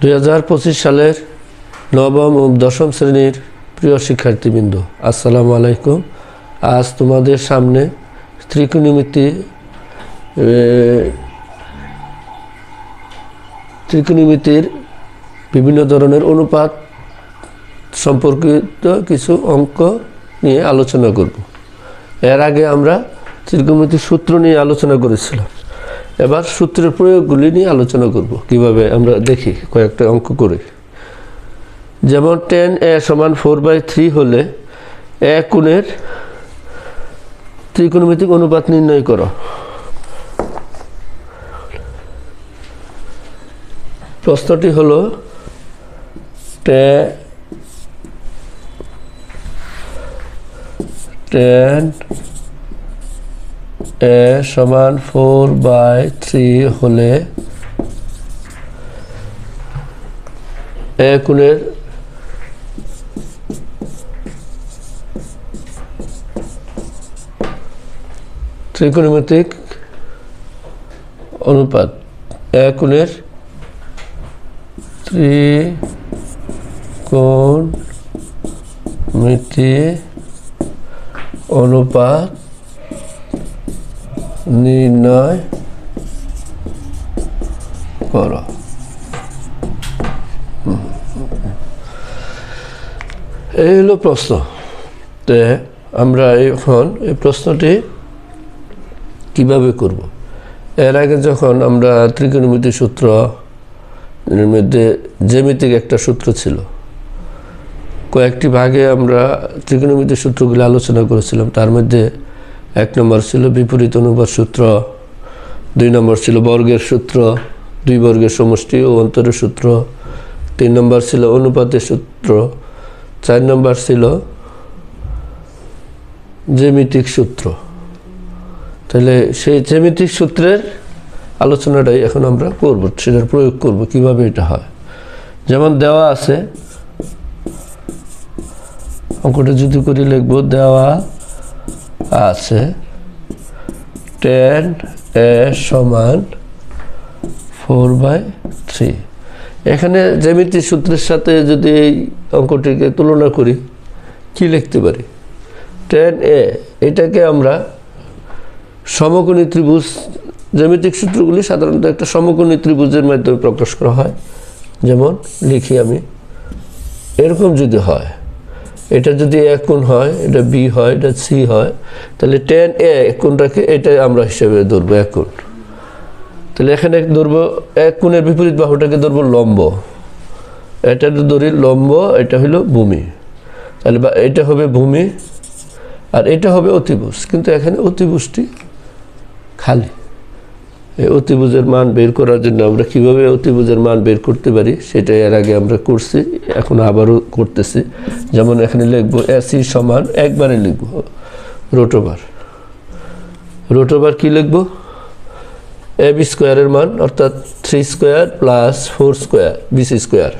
2025 সালের নবম ও দশম শ্রেণীর প্রিয় শিক্ষার্থীবৃন্দ, আসসালামু আলাইকুম। আজ তোমাদের সামনে ত্রিকোণমিতির বিভিন্ন ধরনের অনুপাত সম্পর্কিত কিছু অঙ্ক নিয়ে আলোচনা করব। এর আগে আমরা ত্রিকোণমিতির সূত্র নিয়ে আলোচনা করেছিলাম। এবার সূত্রের প্রয়োগগুলি নিয়ে আলোচনা করব, কিভাবে আমরা দেখি কয়েকটা অঙ্ক করে। যেমন tan a সমান 4/3 হলে a কোণের ত্রিকোণমিতিক অনুপাত নির্ণয় করো। প্রশ্নটি হলো tan a সমান 4/3 হলে a কোণের ত্রিকোণমিতিক অনুপাত, a কোণের ত্রিকোণমিতিক অনুপাত নির্ণয় করো। এই হলো প্রশ্ন। তো আমরা এখন এই প্রশ্নটি কিভাবে করব? এর আগে যখন আমরা ত্রিকোণমিতিক সূত্র এর মধ্যে জ্যামিতিক একটা সূত্র ছিল, কয়েকটি ভাগে আমরা ত্রিকোণমিতিক সূত্রগুলো আলোচনা করেছিলাম। তার মধ্যে 1 নম্বর ছিল বিপরীত অনুপাত সূত্র, 2 নম্বর ছিল বর্গের সূত্র, 2 বর্গের সমষ্টি ও অন্তরের সূত্র, 3 নম্বর ছিল অনুপাতের সূত্র, 4 নম্বর ছিল জ্যামিতিক সূত্র। তাহলে সেই জ্যামিতিক সূত্রের আলোচনাটাই এখন আমরা করব, সেটার প্রয়োগ করব কিভাবে এটা হয়। যেমন দেওয়া আছে, অঙ্কটা যদি করি লিখব, দেওয়া আছে tan a সমান 4/3। এখানে জ্যামিতিক সূত্রের সাথে যদি এই অঙ্কটিকে তুলনা করি, কি লিখতে পারি? tan a এটাকে আমরা সমকোণী ত্রিভুজ, জ্যামিতিক সূত্রগুলি সাধারণত একটা সমকোণী ত্রিভুজের মাধ্যমে প্রকাশ করা হয়। যেমন লিখি আমি, এরকম যদি হয়, এটা যদি এক কোণ হয়, এটা বি হয়, এটা সি হয়, তাহলে tan a কোণটাকে এটা আমরা হিসেবে ধরবো এক কোণ। তাহলে এখানে ধরবো এক কোণের বিপরীত বাহুটাকে ধরবো লম্ব, এটা ধরি লম্ব, এটা হলো ভূমি। তাহলে এটা হবে ভূমি আর এটা হবে অতিভুজ, কিন্তু এখানে অতিভুজটি খালি। এই অতিভুজের মান বের করার জন্য আমরা কিভাবে অতিভুজের মান বের করতে পারি সেটা এর আগে আমরা করছি, এখন আবারও করতেছি। যেমন এখানে লিখবো AC সমান, একবারে লিখবো রোট ওভার কি লিখবো? AB স্কোয়ারের মান, অর্থাৎ 3 square plus 4 square BC square,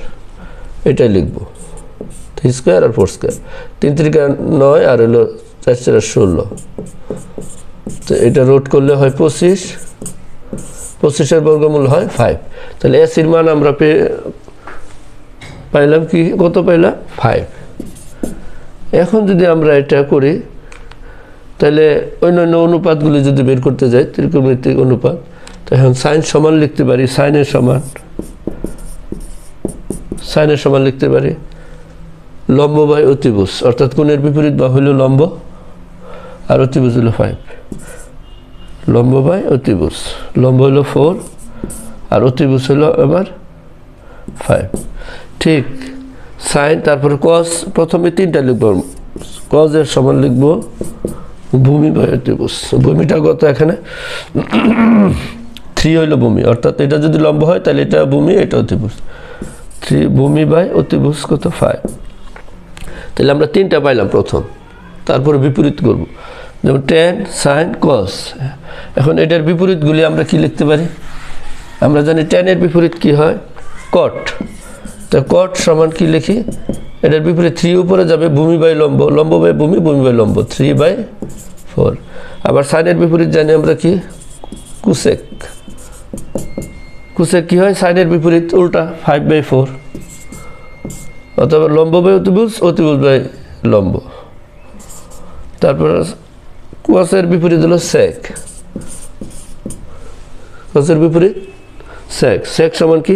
এটাই লিখবো। 3 স্কোয়ার আর 4 স্কোয়ার, 3 3 9 আর হলো 4 4 16। তো এটা রোট করলে হয় 25, 25-এর বর্গমূল হয় 5। তাহলে এসির মান আমরা পাইলাম কি, কত পাইলাম? 5। এখন যদি আমরা এটা করি, তাহলে অন্যান্য অনুপাতগুলি যদি বের করতে যাই, ত্রিকোণমিতিক অনুপাত, তো এখন সাইন সমান লিখতে পারি, সাইনের সমান লিখতে পারি লম্ব বাই অতিভুজ, অর্থাৎ কোণের বিপরীত বাহু হলো লম্ব আর অতিভুজ হলো 5। লম্ব বাই অতিভুজ, লম্ব হলো 4 আর অতিভুজ হলো এবার 5। ঠিক সাইন, তারপর কস, প্রথমে 3টা লিখব। কজের সমান লিখব ভূমি বাই অতিভুজ। ভূমিটা কত? এখানে 3 হইল ভূমি, অর্থাৎ এটা যদি লম্ব হয় তাহলে এটা ভূমি, এটা অতিভুজ। 3 ভূমি বাই অতিভুজ কত? 5। তাহলে আমরা 3টা পাইলাম প্রথম, তারপরে বিপরীত করব। যেমন tan sin cos। এখন এটার বিপরীতগুলি আমরা কি লিখতে পারি? আমরা জানি tan এর বিপরীত কি হয়? cot। তো cot সমান কি লিখি? এটার বিপরীত 3 উপরে যাবে, ভূমি বাই লম্ব, লম্ব বাই ভূমি, ভূমি বাই লম্ব, 3/4। আবার sin এর বিপরীত জানি আমরা কি? cosec। কোসেক কি হয় সাইনের বিপরীত উল্টা 5/4 অথবা লম্ব বাই অতিভুজ অতিভুজ বাই লম্ব তারপর কোসের বিপরীত হলো সেক কোসের বিপরীত সেক সেক সমান কি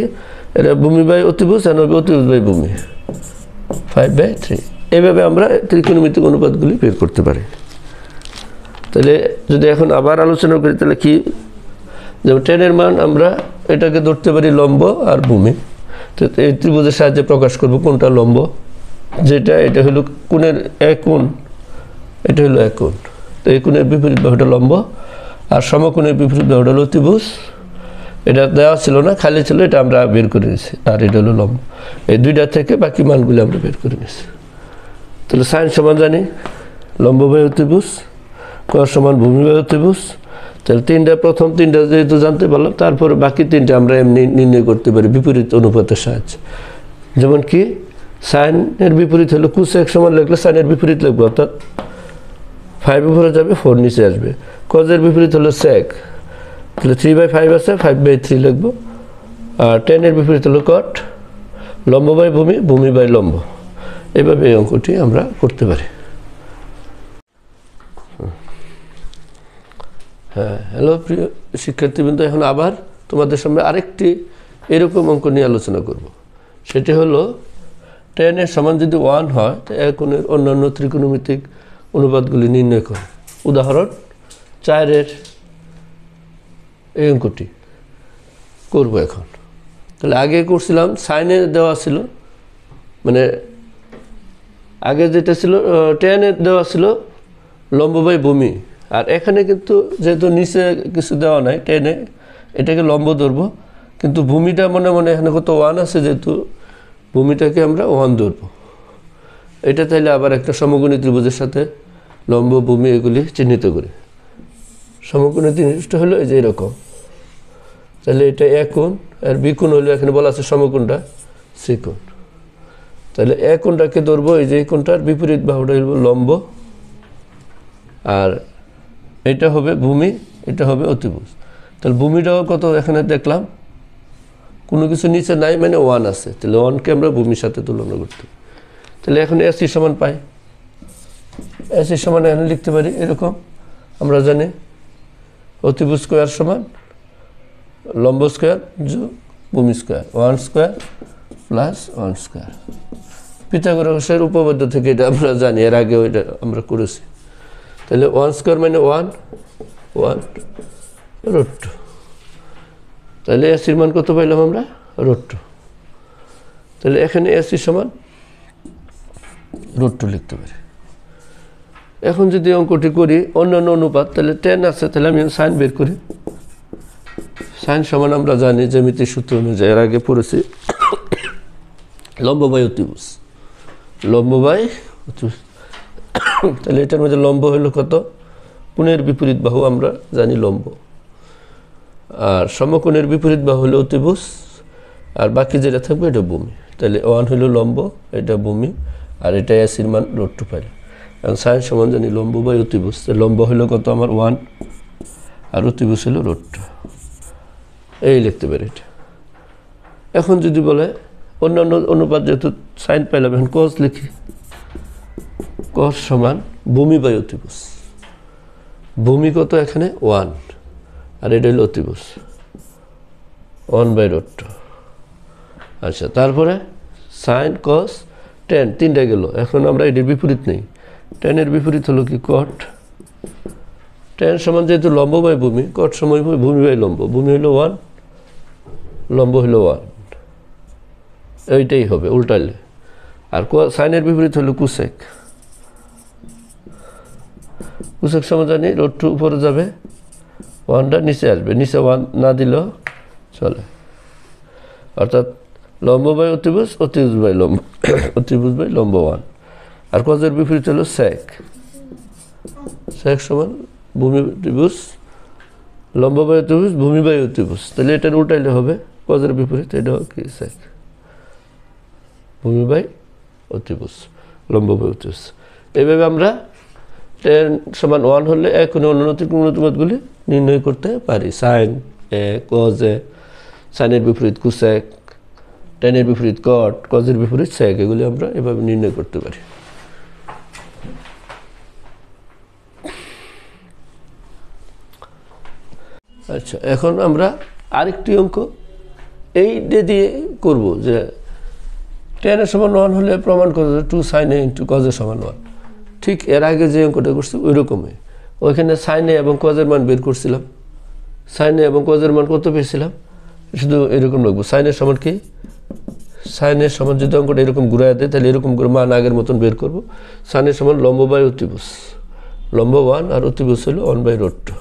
এটা ভূমি বাই অতিভুজ আর অতিভুজ বাই ভূমি 5/3 এইভাবে আমরা ত্রিকোণমিতিক অনুপাতগুলি বের করতে পারি তাহলে যদি এখন আবার আলোচনা করি তাহলে কি যেমন টেনের মান আমরা এটাকে ধরতে পারি লম্ব আর ভূমি তো এই ত্রিভুজের সাহায্যে প্রকাশ করব কোনটা লম্ব যেটা এটা হলো কোণের এক কোণ এটা হলো এক কোণ তো এই কোণের বিপরীত বাহুটা লম্ব আর সমকোণের বিপরীত বাহুটা হলো অতিভুজ এটা দেওয়া ছিল না খালি ছিল এটা আমরা বের করে নিয়েছি আর এটা হলো লম্ব এই দুইটা থেকে বাকি মানগুলো আমরা বের করে নিয়েছি তাহলে সাইন সমান জানি লম্ব বাই অতিভুজ কস সমান ভূমি বাই অতিভুজ তাহলে প্রথম তিনটা যেহেতু জানতে পারলাম তারপরে বাকি তিনটা আমরা এমনি নির্ণয় করতে পারি বিপরীত অনুপাতের সাহায্যে যেমন কি সাইনের বিপরীত হলো কোসেক সমান লিখলে সাইনের বিপরীত লিখবো অর্থাৎ 5 উপরে যাবে 4 নিচে আসবে কজের বিপরীত হলো সেক তাহলে 3/5 আছে 5/3 লিখবো আর টেনের বিপরীত হলো কট লম্ব বাই ভূমি ভূমি বাই লম্ব এইভাবে এই অঙ্কটি আমরা করতে পারি হ্যাঁ হ্যালো প্রিয় শিক্ষার্থীবৃন্দ এখন আবার তোমাদের সামনে আরেকটি এরকম অঙ্ক নিয়ে আলোচনা করব সেটি হলো টেনের সমান যদি 1 হয় তো এক কোণের অন্যান্য ত্রিকোণমিতিক অনুপাতগুলি নির্ণয় করে উদাহরণ 4-এর এই অঙ্কটি করব এখন তাহলে আগে করছিলাম সাইনে দেওয়া ছিল মানে আগে যেটা ছিল টেনে দেওয়া ছিল লম্ব বাই ভূমি আর এখানে কিন্তু যেহেতু নিচে কিছু দেওয়া নাই টেনে এটাকে লম্ব ধরবো কিন্তু ভূমিটা মনে মনে এখানে কত 1 আছে যেহেতু ভূমিটাকে আমরা 1 ধরবো এটা তাইলে আবার একটা সমকোণী ত্রিভুজের সাথে লম্ব ভূমি এগুলি চিহ্নিত করি সমকোণী ত্রিভুজটা হলো এই যে এরকম তাহলে এটা এক কোণ আর বি কোণ হলো এখানে বলা আছে সমকোণটা সি কোণ তাহলে এক কোণটাকে ধরবো এই যে এই কোণটার বিপরীত বাহুটা হলো লম্ব আর এটা হবে ভূমি এটা হবে অতিভুজ তাহলে ভূমিটাও কত এখানে দেখলাম কোনো কিছু নিচে নাই মানে 1 আছে তাহলে 1কে আমরা ভূমির সাথে তুলনা করতে তাহলে এখন এসি সমান পাই এসি সমান এখানে লিখতে পারি এরকম আমরা জানি অতিভুজ স্কয়ার সমান লম্ব স্কয়ার যোগ ভূমি স্কয়ার 1 স্কয়ার প্লাস 1 স্কয়ার পিথাগোরাসের উপপাদ্য থেকে এটা আমরা জানি এর আগে ওইটা আমরা করেছি তাহলে 1 স্কয়ার মানে 1 √2 তাহলে এসির মান কত পাইলাম আমরা √2 তাহলে এখানে এসি সমান √2 লিখতে পারি এখন যদি অঙ্কটি করি অন্যান্য অনুপাত তাহলে 10 আছে তাহলে আমি সাইন বের করি সাইন সমান আমরা জানি জ্যামিতিক সূত্র অনুযায়ী এর আগে পড়েছি লম্ব বাই অতিভুজ লম্ব বাই অতিভুজ তাহলে এটার মধ্যে লম্ব হলো কত কোণের বিপরীত বাহু আমরা জানি লম্ব আর সমকোণের বিপরীত বাহু হলো অতিভুজ আর বাকি যেটা থাকবে এটা ভূমি তাহলে 1 হলো লম্ব এটা ভূমি আর এটা এসির মান √2 পাই কারণ সাইন সমান জানি লম্ব বাই অতিভুজ লম্ব হলো কত আমার 1 আর অতিভুজ হলো √2 এই লিখতে পারি এটা এখন যদি বলে অন্যান্য অনুপাত যেহেতু সাইন পাইলাম এখন কস লিখি কস সমান ভূমি বাই অতিভুজ ভূমি কত এখানে 1 আর এটা হলো অতিভুজ 1/√2 আচ্ছা তারপরে সাইন কস টেন তিনটা গেল এখন আমরা এটির বিপরীত নেই টেনের বিপরীত হলো কি কট টেন সমান যেহেতু লম্ব বাই ভূমি কট সমান ভূমি বাই লম্ব ভূমি হলো 1 লম্ব হলো 1 এইটাই হবে উল্টালে আর সাইনের বিপরীত হলো কোসেক কোসেক সমান জানি √2 উপরে যাবে 1টা নিচে আসবে নিচে 1 না দিলেও চলে অর্থাৎ লম্ব বাই অতিভুজ অতিভুজ বাই লম্ব অতিভুজ বাই লম্ব 1 আর কজের বিপরীত হলো সেক সেক সমান ভূমি অতিভুজ লম্ব বাই অতিভুজ ভূমি বাই অতিভুজ তাহলে এটা উল্টাইলে হবে কজের বিপরীত এটা কি সেক ভূমি বাই অতিভুজ লম্ব বাই অতিভুজ এইভাবে আমরা টেন সমান 1 হলে এক কোণের অন্যান্য ত্রিকোণমিতিক অনুপাতগুলি নির্ণয় করতে পারি সাইন এ কজ এ সাইনের বিপরীত কোসেক, ট্যানের বিপরীত কট, কজের বিপরীত সেক, এগুলি আমরা এভাবে নির্ণয় করতে পারি। আচ্ছা, এখন আমরা আরেকটি অঙ্ক এই দিয়ে করব যে ট্যানের সমান 1 হলে প্রমাণ করতে 2 sin a ইন্টু কজের সমান 1। ঠিক এর আগে যে অঙ্কটা করছি ওই রকমই, ওইখানে sin a এবং কজের মান বের করছিলাম, sin a এবং কজের মান কত পেয়েছিলাম, শুধু এরকম লিখবো sin a সমান কি, sin a সমান যদি অঙ্কটা এরকম ঘুরাই দেয় তাহলে এরকম করে মান আগের মতন বের করব। sin a সমান লম্ব বাই অতিভুজ, লম্ব 1 আর অতিভুজ হলো 1/√2।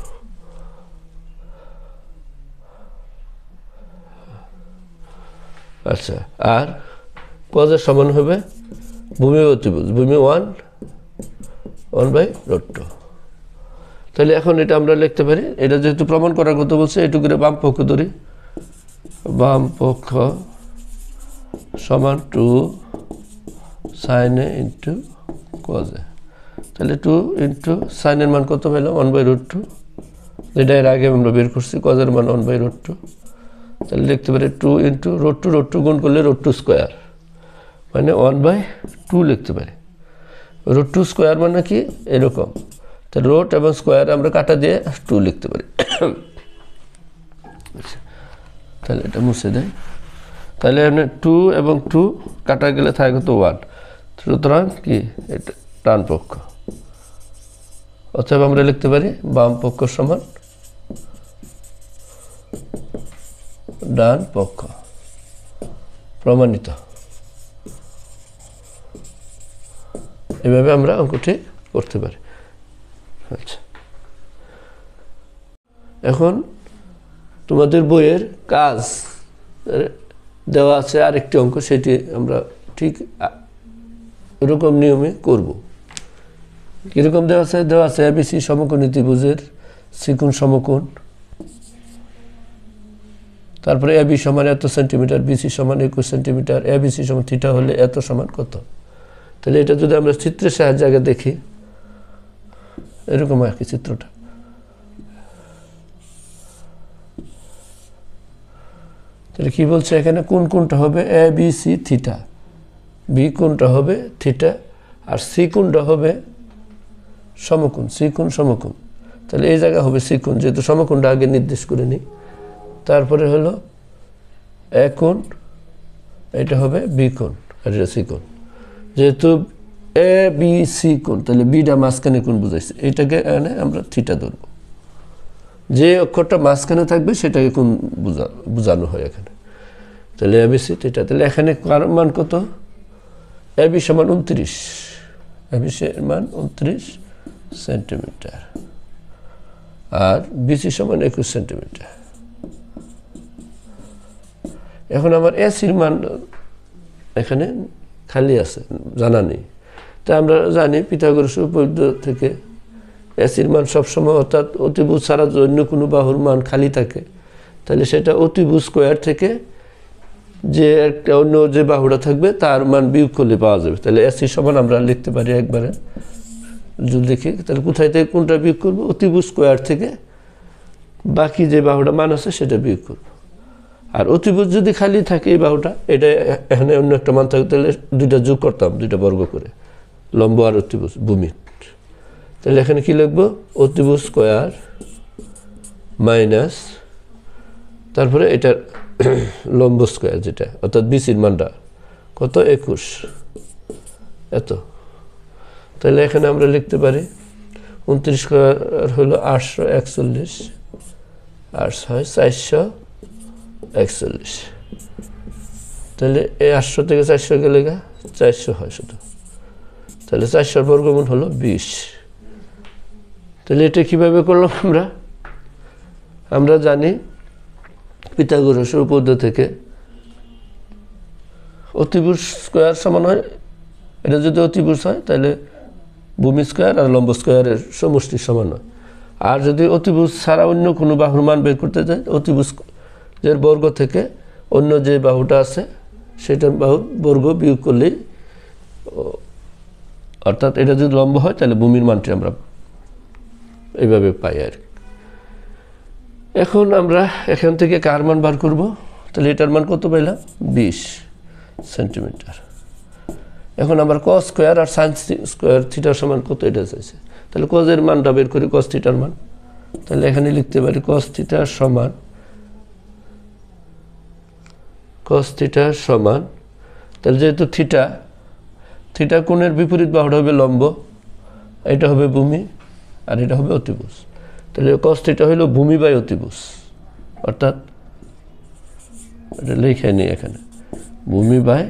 আচ্ছা, আর কজের সমান হবে ভূমি অতিভুজ, ভূমি 1/√2। তাহলে এখন এটা আমরা লিখতে পারি, এটা যেহেতু প্রমাণ করার কথা বলছে এটুকু বাম পক্ষ ধরি, বাম পক্ষ সমান 2 sin a into cos a। তাহলে 2 ইন্টু sin এর মান কত পেলাম 1/√2, যেটা এর আগে আমরা বের করছি, cos এর মান 1/√2। তাহলে লিখতে পারি 2 ইন্টু √2 গুণ করলে √2 স্কোয়ার মানে 1/2 লিখতে পারি। √2 স্কোয়ার মানে কি এরকম, তাহলে রোট এবং স্কোয়ার আমরা কাটা দিয়ে 2 লিখতে পারি। তাহলে এটা মুছে দেয়, তাহলে এখানে 2 এবং 2 কাটা গেলে থাকে কত 1, সুতরাং কি এটা ডান পক্ষ। অতএব আমরা লিখতে পারি বাম পক্ষ সমান ডান পক্ষ, প্রমাণিত। এভাবে আমরা অঙ্কটি করতে পারি। আচ্ছা, এখন তোমাদের বইয়ের কাজ দেওয়া আছে আরেকটি অঙ্ক, সেটি আমরা ঠিক এরকম নিয়মে করব। কীরকম দেওয়া আছে এবিসি সমকোণী ত্রিভুজের ত্রিকোণ সমকোণ, তারপরে এবি সমান এত সেন্টিমিটার, বিসি সমান 21 সেন্টিমিটার, এবিসি সমান থিটা হলে এত সমান কত। তাহলে এটা যদি আমরা চিত্রের সাহায্যে আগে দেখি, এরকম আর কি চিত্রটা। তাহলে কি বলছে এখানে, কোন কোনটা হবে A B C theta, B কোনটা হবে থিটা, আর সি কোনটা হবে সমকোণ, সি কোণ সমকোণ। তাহলে এই জায়গা হবে সি কোণ, যেহেতু সমকোণটা আগে নির্দেশ করে নিই। তারপরে হলো এ কোণ, এটা হবে বি কোণ আর এটা সি কোণ। যেহেতু এ বি সি কোণ, তাহলে বিটা মাঝখানে কোণ বুঝাইছে, এটাকে এনে আমরা থিটা ধরবো। যে অক্ষরটা মাঝখানে থাকবে সেটাকে কোণ বোঝানো হয় এখানে। তাহলে এ বি সি থিটা, তাহলে এখানে কার মান কত, এ বি সমান 29, এ বি সি এর মান 29 সেন্টিমিটার, আর বিসি সমান 21 সেন্টিমিটার। এখন আমার এসির মান এখানে খালি আছে, জানা নেই। তা আমরা জানি পিথাগোরাস উপপাদ্য থেকে এসির মান সবসময়, অর্থাৎ অতিভুজ ছাড়া অন্য কোনো বাহুর মান খালি থাকে, তাহলে সেটা অতিভুজ স্কোয়ার থেকে যে একটা অন্য যে বাহুটা থাকবে তার মান বিয়োগ করলে পাওয়া যাবে। তাহলে এসি সমান আমরা লিখতে পারি একবারে, যদি দেখি তাহলে কোথায় থেকে কোনটা বিয়োগ করবো, অতিভুজ স্কোয়ার থেকে বাকি যে বাহুটা মান আছে সেটা বিয়োগ করবো। আর অতিভুজ যদি খালি থাকে এই বাহুটা, এটা এখানে অন্য একটা মান থাকে, তাহলে দুইটা যোগ করতাম, দুইটা বর্গ করে, লম্ব আর অতিভুজ ভূমি। তাহলে এখানে কি লিখবো, অতিভুজ স্কোয়ার মাইনাস তারপরে এটার লম্ব স্কোয়ার, যেটা অর্থাৎ বিসির মানটা কত 21 এত। তাহলে এখানে আমরা লিখতে পারি 29 স্কোয়ার হলো 841 আর 6 441। তাহলে এই 800 থেকে 400 গেলে 400 হয় শুধু, তাহলে 400 বর্গমূল হলো 20। তাহলে এটা কিভাবে করলাম আমরা জানি পিথাগোরাসের উপপাদ্য থেকে অতিভুজ স্কোয়ার সমান হয়, এটা যদি অতিভুজ হয় তাহলে ভূমি স্কোয়ার আর লম্ব স্কোয়ারের সমষ্টি সমান হয়। আর যদি অতিভুজ ছাড়া অন্য কোনো বাহুর মান বের করতে চাই, অতিভুজের বর্গ থেকে অন্য যে বাহুটা আছে সেটার বাহুর বর্গ বিয়োগ করলেই, অর্থাৎ এটা যদি লম্ব হয় তাহলে ভূমির মানটি আমরা এইভাবে পাই আর কি। এখন আমরা এখান থেকে কার মান বার করব, তাহলে এটার মান কত পাইলাম 20 সেন্টিমিটার। এখন আমার cos স্কয়ার আর sin স্কয়ার থিটার সমান কত এটা চাইছে, তাহলে cos এর মানটা বের করি, cos থিটার মান। তাহলে এখানে লিখতে পারি cos থিটা সমান তাহলে যেহেতু থিটা কোণের বিপরীত বাহুটা হবে লম্ব, এটা হবে ভূমি আর এটা হবে অতিভুজ। তাহলে cos থিটা হলো ভূমি বাই অতিভুজ, অর্থাৎ এটা লিখে নিই এখানে ভূমি বাই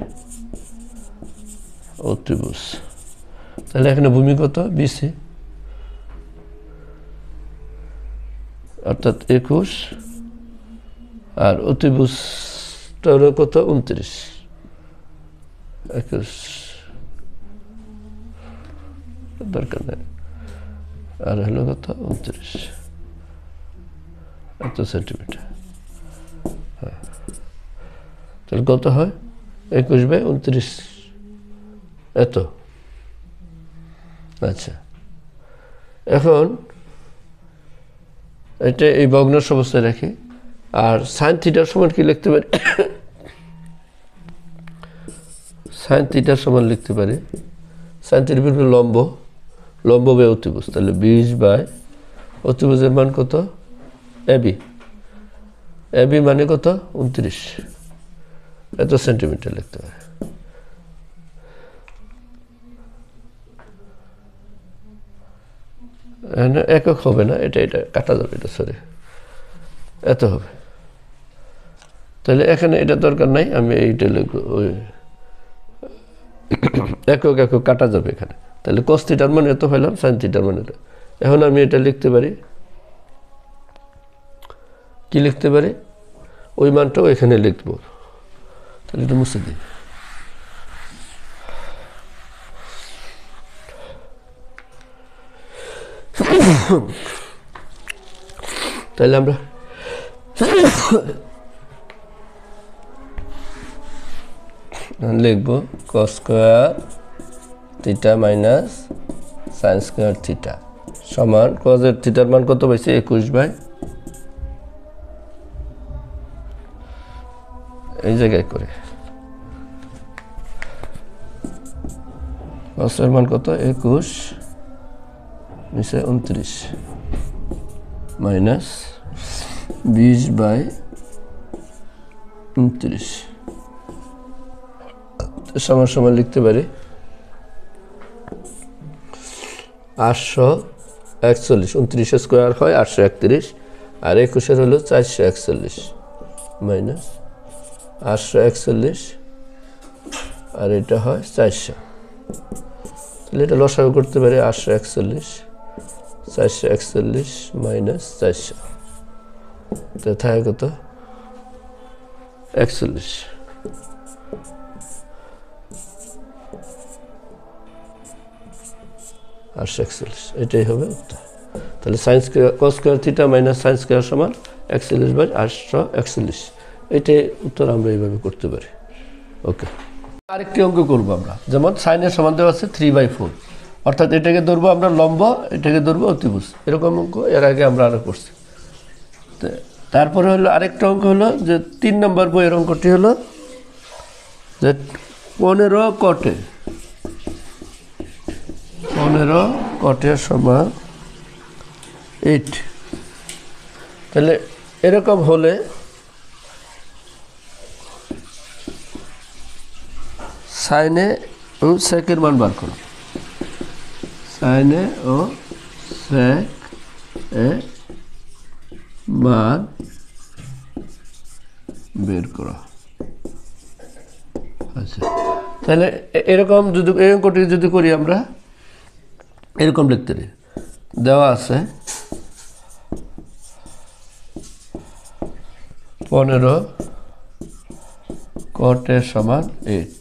অতিভুজ। তাহলে এখানে ভূমি কত BC, অর্থাৎ 21 আর অতিভুজটা হলো কত 29, 21 দরকার নেই, আর হলো কত 29 এত সেন্টিমিটার। হ্যাঁ, তাহলে কত হয় 21/29 এত। আচ্ছা, এখন এটা এই ভগ্নাংশ অবস্থায় রাখি। আর সাইন থিটার সমান কি লিখতে পারি, সাইন থিটার সমান লিখতে পারি সাইন থিটার বিপরীত লম্ব বাই অতিভুজ। তাহলে 20 বাই অতিভুজের মান কত এবি মানে কত 29 এত সেন্টিমিটার লিখতে পারি। একক হবে না, এটা কাটা যাবে, এটা সরি এত হবে। তাহলে এখানে এটা দরকার নাই, আমি এইটা লিখব, ওই একক কাটা যাবে এখানে। তাহলে cos থিটার মান এত হইলাম, sin থিটার মান এত। এখন আমি এটা লিখতে পারি, কি লিখতে পারি, ওই মানটাও এখানে লিখব। তাহলে এটা মুছে দিই। তাহলে আমরা লিখব cos square theta minus sin square theta সমান cos এর থিটার মান কত পাইছি 21 বাই এই জায়গায় করে cos এর মান কত 21 নিচে 29 মাইনাস 20 বাই 29 সমান লিখতে পারি 841। 29 স্কয়ার হয় 831 আর 21 হলো 441 মাইনাস 841 আর এটা হয় 400। তাহলে এটা লসাগু করতে পারি 841 441 মাইনাস 400, তো থাকে কত 41। এটাই হবে উত্তর। তাহলে cos square theta minus sin square সমান 41 বাই 841। এটাই উত্তর আমরা এইভাবে করতে পারি। ওকে, আরেকটি অঙ্ক করবো আমরা, যেমন সাইনের সমান দেওয়া আছে 3/4, অর্থাৎ এটাকে ধরবো আমরা লম্ব, এটাকে ধরবো অতিভুজ। এরকম অঙ্ক এর আগে আমরা আরো করছি। তারপরে হলো আরেকটা অঙ্ক হলো যে 3 নম্বর বইয়ের অঙ্কটি হলো যে 15 কটে সমান 8। তাহলে এরকম হলে সাইনে ও সেকের মান বার করো, সাইনে ও সেক এ মান বের করা। আচ্ছা, তাহলে এরকম যদি এই অঙ্কটি যদি করি আমরা এরকম লিখতে পারি, দেওয়া আছে 15 cot এর সমান 8।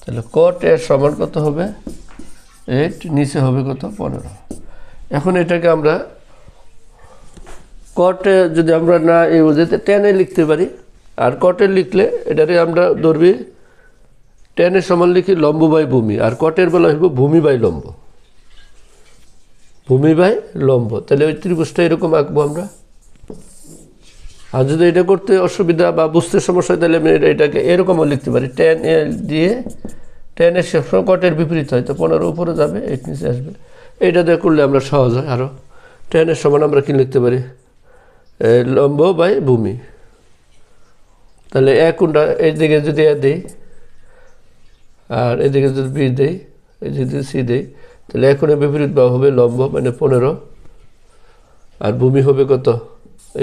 তাহলে cot এর সমান কত হবে 8, নিচে হবে কত 15। এখন এটাকে আমরা cot যদি আমরা না এই বুঝতে tan এ লিখতে পারি, আর cot এ লিখলে এটারে আমরা ধরবি tan এর সমান লিখি লম্ব বাই ভূমি, আর cot এর বলা হইব ভূমি বাই লম্ব, তাহলে ওই ত্রিভুজটা এরকম আঁকবো আমরা। আর যদি এটা করতে অসুবিধা বা বুঝতে সমস্যা হয় তাহলে আমি এটাকে এরকমও লিখতে পারি, tan a দিয়ে tan a সবসময় কটের বিপরীত হয়, তো 15 উপরে যাবে 8 নিচে আসবে। এইটা দিয়ে করলে আমরা সহজ হয় আরও। tan এর সমান আমরা কি লিখতে পারি, লম্ব বাই ভূমি। তাহলে কোনটা, এইদিকে যদি এ দিই আর এদিকে যদি বি দেই, এই যদি সি দেই, তাহলে এখনের বিপরীত বাহু হবে লম্ব মানে 15 আর ভূমি হবে কত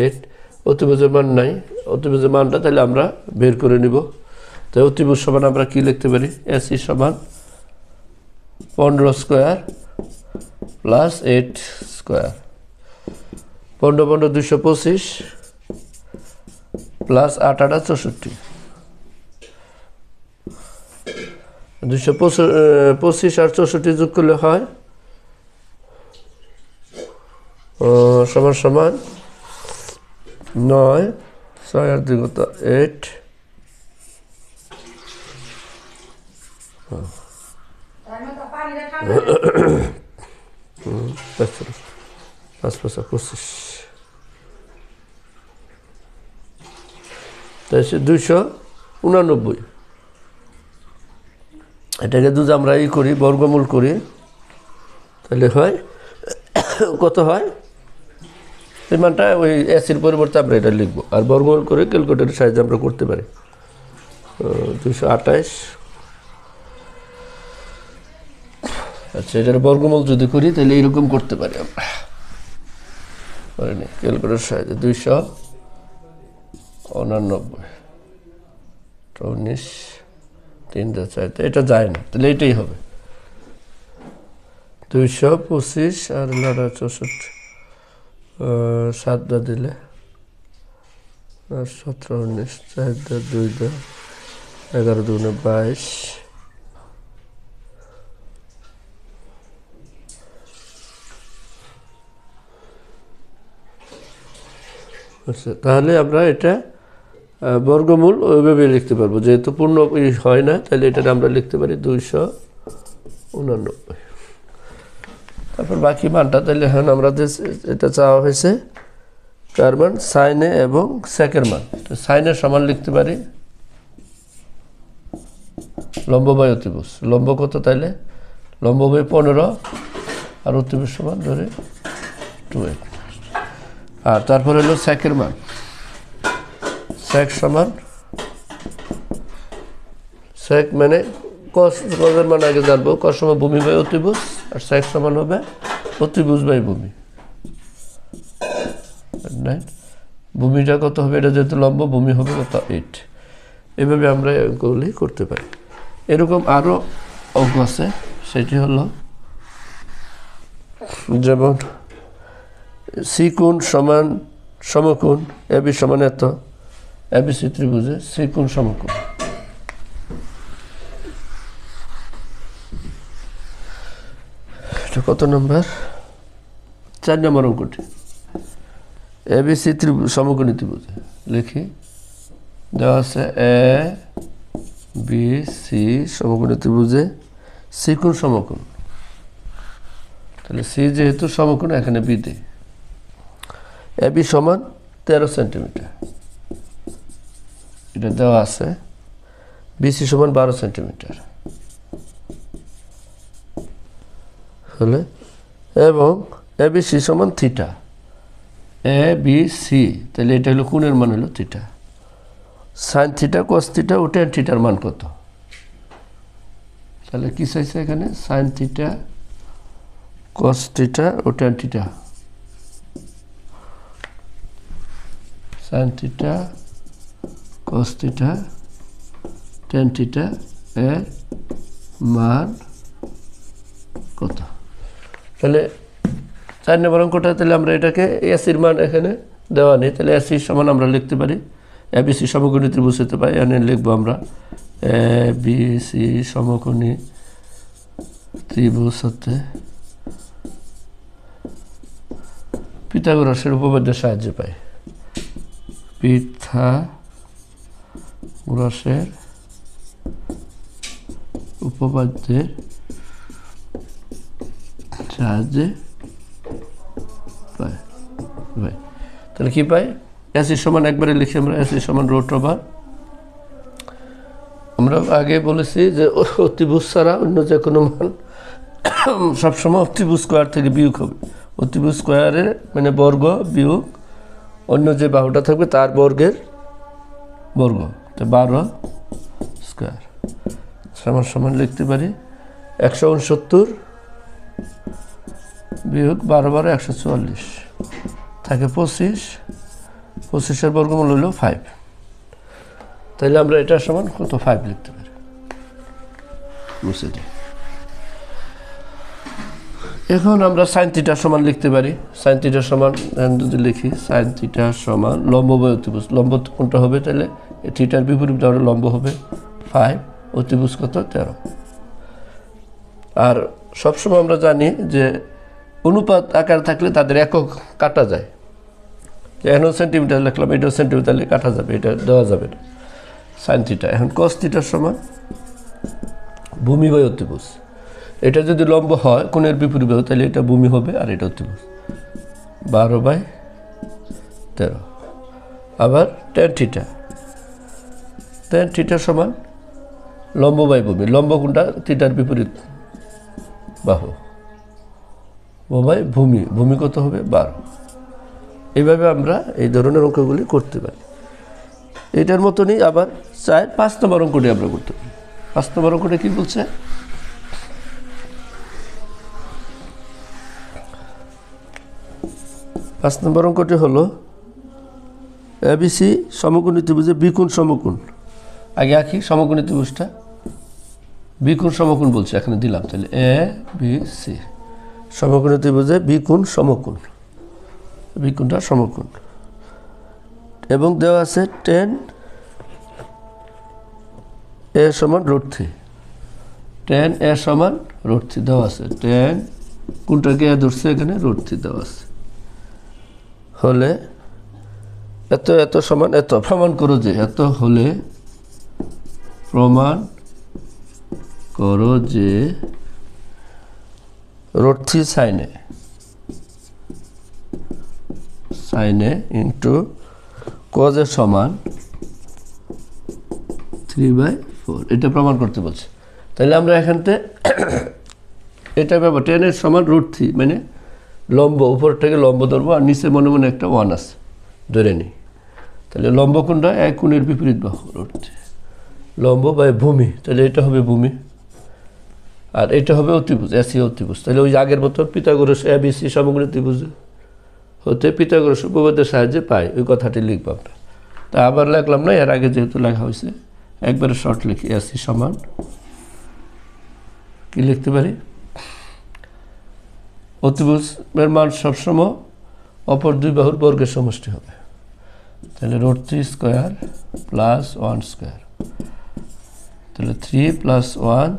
8। অতিভুজের মান নাই, অতিভুজের মানটা তাহলে আমরা বের করে নিব। তাই অতিভুজ সমান আমরা কি লিখতে পারি, এসি সমান 15 স্কোয়ার প্লাস 8 স্কোয়ার, 15 15 225 প্লাস 8 8 64, 225 আর 64 যোগ করলে হয় সমান সমান 9, 6 আর 2 কত 8, 5 5 25, তাই 289। এটাকে যদি আমরা করি বর্গমূল করি তাহলে হয় কত হয়, এই মানটা ওই এসির পরিবর্তে আমরা এটা লিখবো, আর বর্গমূল করে ক্যালকুলেটরের সাহায্যে আমরা করতে পারি। 228, আচ্ছা এটার বর্গমূল যদি করি তাহলে এইরকম করতে পারি আমরা, ক্যালকুলেটরের সাহায্যে 289 19 3 4, এটা যায় না, তাহলে এটাই হবে 225 আর 64 7 দিলে 17 19 4 2 11 2 22, আচ্ছা তাহলে আমরা এটা বর্গমূল ওইভাবে লিখতে পারবো, যেহেতু পূর্ণ হয় না তাহলে এটা আমরা লিখতে পারি 289। তারপর বাকি মানটা তাহলে এখন আমরা এটা চাওয়া হয়েছে কার মান, সাইনে এবং সেকের মান। তো সাইনের সমান লিখতে পারি লম্ব বাই অতিভুজ, লম্ব কত তাইলে লম্ব বাই 15 আর অতিভুজ সমান ধরে 2, আর তারপর হলো সেকের মান, সেক সমান সেক মানে কসের মান আগে জানবো, কস সমান ভূমি বাই অতিভুজ, আর সেক সমান হবে অতিভুজ বাই ভূমি। ভূমিটা কত হবে, এটা যেহেতু লম্ব, ভূমি হবে কত 8। এভাবে আমরা অঙ্কগুলি করতে পারি। এরকম আরও অঙ্ক আছে, সেটি হলো যেমন সি কোণ সমান সমকোণ এবি সমান এত, এবিসি ত্রিভুজে সি কোণ সমকোণ। এটা কত নম্বর, 4 নম্বর অঙ্কটি। এবিসি ত্রিভুজ সমকোণী ত্রিভুজে লিখি, দেওয়া আছে এ বি সি সমকোণী ত্রিভুজে সি কোণ সমকোণ, তাহলে সি যেহেতু সমকোণ এখানে বি দিই। এবি সমান 13 সেন্টিমিটার, এটা দেওয়া আছে। বিসি সমান 12 সেন্টিমিটার হলে, এবং এবিসি সমান থিটা, এ বি সি, তাহলে এটা হলো কোণের মান হলো theta. Sine theta cos theta ও ট্যান থিটার মান কত, তাহলে কি চাইছে এখানে, সাইন থিটা কস থিটা ও tan theta, sine theta cos theta tan theta এর মান কত। তাহলে 4 নম্বর অঙ্কটা, তাহলে আমরা এটাকে এসির মান এখানে দেওয়া নেই, তাহলে এসি সমান আমরা লিখতে পারি এবিসি সমকোণী ত্রিভুজ হতে পারি, এখানে লিখবো আমরা এ বি সি সমকোণী ত্রিভুজ হতে পিথাগোরাসের উপপাদ্যের সাহায্যে পাই, পিথাগোরাসের উপপাদ্যের সাহায্যে পাই। তাহলে কি পাই, এসি সমান একবারে লিখি আমরা, এসি সমান রুট ওভার, আমরা আগে বলেছি যে অতিভুজ ছাড়া অন্য যে কোনো মান সবসময় অতিভুজ স্কোয়ার থেকে বিয়োগ হবে। অতিভুজ স্কোয়ারের মানে বর্গ বিয়োগ অন্য যে বাহুটা থাকবে তার বর্গের বর্গ, তো 12 স্কোয়ার সমান সমান লিখতে পারি 169 বিয়োগ 12 12 144 থাকে 25, 25-এর বর্গমূল হলো 5। তাহলে আমরা এটা সমান কত 5 লিখতে পারি, মুছে দিই। এখন আমরা সাইন থিটা সমান লিখতে পারি, সাইন থিটা সমান যদি লিখি সাইন থিটা সমান লম্ব বাই অতিভুজ, লম্ব কোনটা হবে তাহলে থিটার বিপরীত ধরে লম্ব হবে 5, অতিভুজ কত 13। আর সবসময় আমরা জানি যে অনুপাত আকার থাকলে তাদের একক কাটা যায়, এখানেও সেন্টিমিটার লিখলাম এটাও সেন্টিমিটার কাটা যাবে, এটা দেওয়া যাবে না সাইন থিটা। এখন কস থিটার সমান ভূমি বাই অতিভুজ, এটা যদি লম্ব হয় কোণের বিপরীত বাহু তাহলে এটা ভূমি হবে আর এটা অতিভুজ 12/13। আবার ট্যান থিটা, ট্যান থিটা সমান লম্ব বাই ভূমি, লম্ব কোনটা থিটার বিপরীত বাহু বাই ভূমি, ভূমি কত হবে 12। এইভাবে আমরা এই ধরনের অঙ্কগুলি করতে পারি। এটার মতনই আবার 5 নম্বর অঙ্কটি আমরা করতে পারি। 5 নম্বর অঙ্কটা কি বলছে, 5 নম্বর অঙ্কটি হলো এবিসি সমকোণ ত্রিভুজে বিকোণ সমকোণ, আগে আঁকি সমকোণ ত্রিভুজটা, বিকোণ সমকোণ বলছে এখানে দিলাম, তাহলে এ বি সি সমকোণ ত্রিভুজে বিকোণ সমকোণ, বিকোণটা সমকোণ এবং দেওয়া আছে tan a সমান √3, tan a সমান √3 দেওয়া আছে, tan কোনটাকে ধরছে এখানে √3 দেওয়া আছে, হলে এত এত সমান এত, প্রমাণ করো যে এত হলে প্রমাণ করো যে √3 সাইনে ইন্টু কজের সমান 3/4, এটা প্রমাণ করতে বলছে। তাহলে আমরা এখানতে এটা ব্যাপার টেনের সমান √3 মানে লম্ব উপর থেকে লম্ব ধরবো আর নিচে মনে মনে একটা 1 আছে ধরে নিই, তাহলে লম্ব কোনটা এক কোণের বিপরীত বাহু √3, লম্ব বাই ভূমি, তাহলে এটা হবে ভূমি আর এটা হবে অতিভুজ, এসি অতিভুজ। তাহলে ওই আগের মতো পিথাগোরাস এবিসি সমকোণ ত্রিভুজ হতে পিথাগোরাস উপপাদ্যের সাহায্যে পাই, ওই কথাটি লিখব আমরা। তা আবার লিখলাম না, এর আগে যেহেতু লেখা হয়েছে একবারে শর্ট লিখি, এসি সমান কি লিখতে পারি, অতিভুজের মান সবসময় অপর দুই বাহুর বর্গের সমষ্টি হবে, তাহলে √3 স্কোয়ার প্লাস 1 স্কোয়ার, তাহলে 3 + 1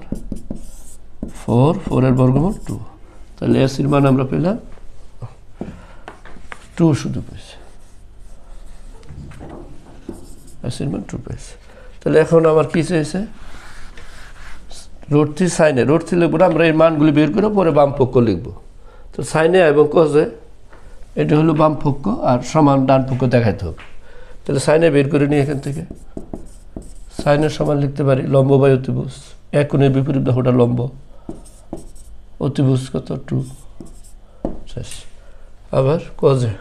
4, 4-এর বর্গমূল 2, তাহলে এসির মান আমরা পেলাম 2 শুধু পেয়েছি, এসির মান 2 পেয়েছি। তাহলে এখন আমার কি চাইছে √3 সাইনে, √3 লিখবো না আমরা, এই মানগুলি বের করে পরে বাম পক্ষ লিখবো, তো সাইনে এবং কজে এটা হলো বাম পক্ষ আর সমান ডান পক্ষ দেখাইতে হবে, তাহলে সাইনে বের করে নিই এখান থেকে, সাইনের সমান লিখতে পারি লম্ব বাই অতিভুজ, এক কোণের বিপরীত বাহুটা লম্ব, অতিভুজ কত 2 শেষ। আবার কজে,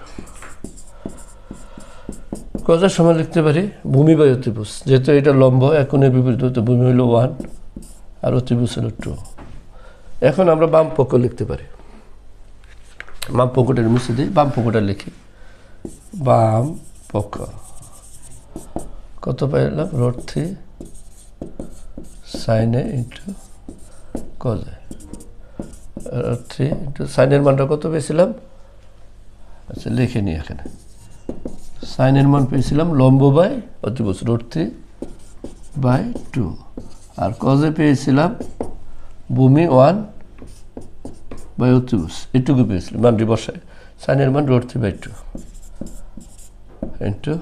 কজের সমান লিখতে পারি ভূমি বাই অতিভুজ, যেহেতু এটা লম্ব এক কোণের বিপরীত, তো ভূমি হলো 1 আর অতিভুজ হলো 2। এখন আমরা বাম পক্ষ লিখতে পারি, বাম পক্ষটা মুছে দিই, বাম পক্ষটা লিখি, বাম পক্ষ কত পাইলাম √3 সাইনে ইন্টু কজে, √3 ইন্টু সাইনের মানটা কত পেয়েছিলাম, আচ্ছা লিখে নিই এখানে, সাইনের মান পেয়েছিলাম লম্ব বাই অতিভুজ √3/2 আর কজে পেয়েছিলাম ভূমি 1 বাই অতিভুজ, এটুকু পেয়েছিলাম, মানটি বসায় সাইনের মান √3/2 ইন্টু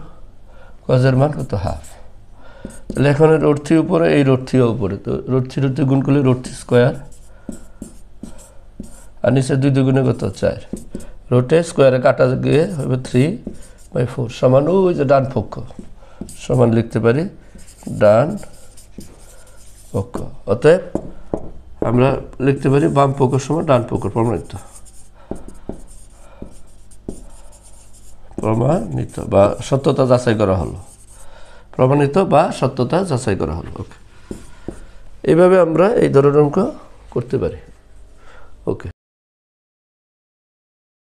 কজের মান কত হাফ, তাহলে এখন √3 উপরে এই √3 উপরে, তো √3 গুণ করলে √3 স্কোয়ার আর নিচে 2 2 গুণে কত 4, √3 স্কোয়ারে কাটা গিয়ে হবে 3 বাই 4 সমান ওই যে ডান পক্ষ সমান লিখতে পারি ডান পক্ষ। অতএব আমরা লিখতে পারি বাম পক্ষ সমান ডান পক্ষ। প্রমাণিত বা সত্যতা যাচাই করা হলো। প্রমাণিত বা সত্যতা যাচাই করা হলো। ওকে, এইভাবে আমরা এই ধরনের অঙ্ক করতে পারি। ওকে।